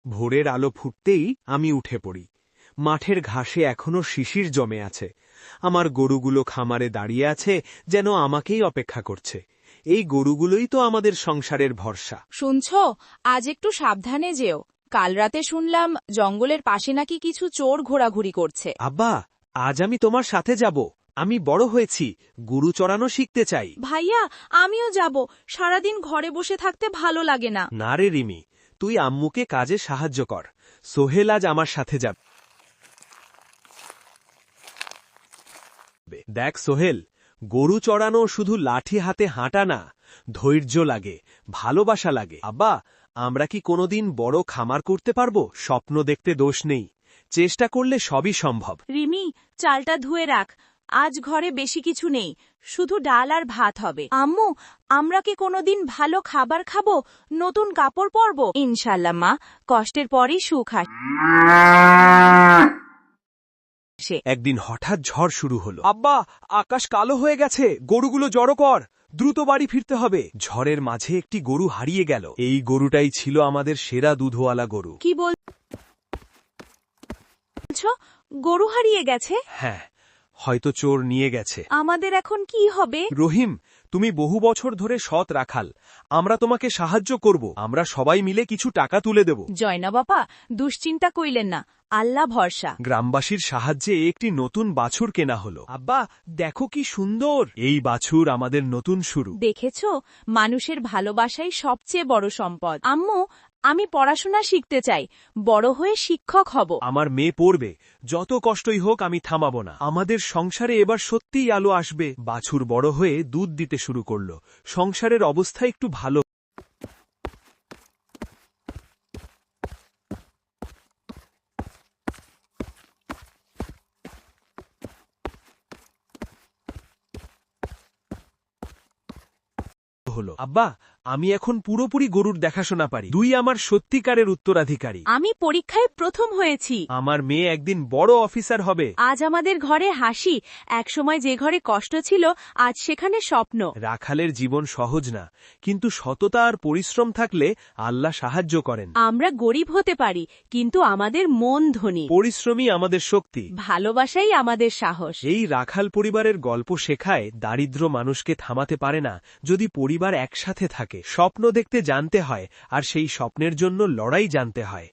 ভোরের আলো ফুটতেই আমি উঠে পড়ি। মাঠের ঘাসে এখনো শিশির জমে আছে। আমার গরুগুলো খামারে দাঁড়িয়ে আছে, যেন আমাকেই অপেক্ষা করছে। এই গরুগুলোই তো আমাদের সংসারের ভরসা। শুনছ, আজ একটু সাবধানে যেও। কাল রাতে শুনলাম জঙ্গলের পাশে নাকি কিছু চোর ঘোরাঘুরি করছে। আব্বা, আজ আমি তোমার সাথে যাব। আমি বড় হয়েছি, গরু চড়ানো শিখতে চাই। ভাইয়া, আমিও যাব। সারাদিন ঘরে বসে থাকতে ভালো লাগে না। না রে রিমি, তুই আম্মুকে কাজে সাহায্য কর। সোহেল আজ আমার সাথে যাবে। দেখ সোহেল, গরু চড়ানো শুধু লাঠি হাতে হাঁটা না, ধৈর্য লাগে, ভালোবাসা লাগে। আব্বা, আমরা কি কোনোদিন বড় খামার করতে পারবো? স্বপ্ন দেখতে দোষ নেই, চেষ্টা করলে সবই সম্ভব। রিমি, চালটা ধুয়ে রাখ। আজ ঘরে বেশি কিছু নেই, শুধু ডাল আর ভাত হবে। আম্মু, আমরা কি কোনোদিন ভালো খাবার খাবো, নতুন কাপড় পরবো? ইনশাল্লাহ মা, কষ্টের পরই সুখ আসে। একদিন হঠাৎ ঝড় শুরু হলো। আব্বা, আকাশ কালো হয়ে গেছে, গরুগুলো জড়ো কর, দ্রুত বাড়ি ফিরতে হবে। ঝড়ের মাঝে একটি গরু হারিয়ে গেল। এই গরুটাই ছিল আমাদের সেরা দুধওয়ালা গরু। কি বলছো? গরু হারিয়ে গেছে? হ্যাঁ, হয়তো চোর নিয়ে গেছে। আমাদের এখন কি হবে? রহিম, তুমি বহু বছর ধরে সৎ রাখাল, আমরা তোমাকে সাহায্য করব। আমরা সবাই মিলে কিছু টাকা তুলে দেব। জয়না বাপা, দুশ্চিন্তা কইলেন না, আল্লাহ ভরসা। গ্রামবাসীর সাহায্যে একটি নতুন বাছুর কেনা হলো। আব্বা, দেখো কি সুন্দর! এই বাছুর আমাদের নতুন শুরু। দেখেছো, মানুষের ভালোবাসাই সবচেয়ে বড় সম্পদ। আম্মু, আমি পড়াশোনা শিখতে চাই, বড় হয়ে শিক্ষক হব। আমার মেয়ে পড়বে, যত কষ্টই হোক আমি থামাবো না। আমাদের সংসারে এবার সত্যিই আলো আসবে। বাছুর বড় হয়ে দুধ দিতে শুরু করল। সংসারের অবস্থা একটু ভালো হলো। আব্বা, আমি এখন পুরোপুরি গরুর দেখাশোনা পারি। দুই আমার সত্যিকারের উত্তরাধিকারী। আমি পরীক্ষায় প্রথম হয়েছি। আমার মেয়ে একদিন বড় অফিসার হবে। আজ আমাদের ঘরে হাসি, একসময় যে ঘরে কষ্ট ছিল, আজ সেখানে স্বপ্ন। রাখালের জীবন সহজ না, কিন্তু সততা আর পরিশ্রম থাকলে আল্লাহ সাহায্য করেন। আমরা গরিব হতে পারি, কিন্তু আমাদের মন ধনী। পরিশ্রমই আমাদের শক্তি, ভালোবাসাই আমাদের সাহস। এই রাখাল পরিবারের গল্প শেখায় দারিদ্র মানুষকে থামাতে পারে না, যদি পরিবার একসাথে থাকে। স্বপ্ন দেখতে জানতে হয়, আর সেই স্বপ্নের জন্য লড়াই জানতে হয়।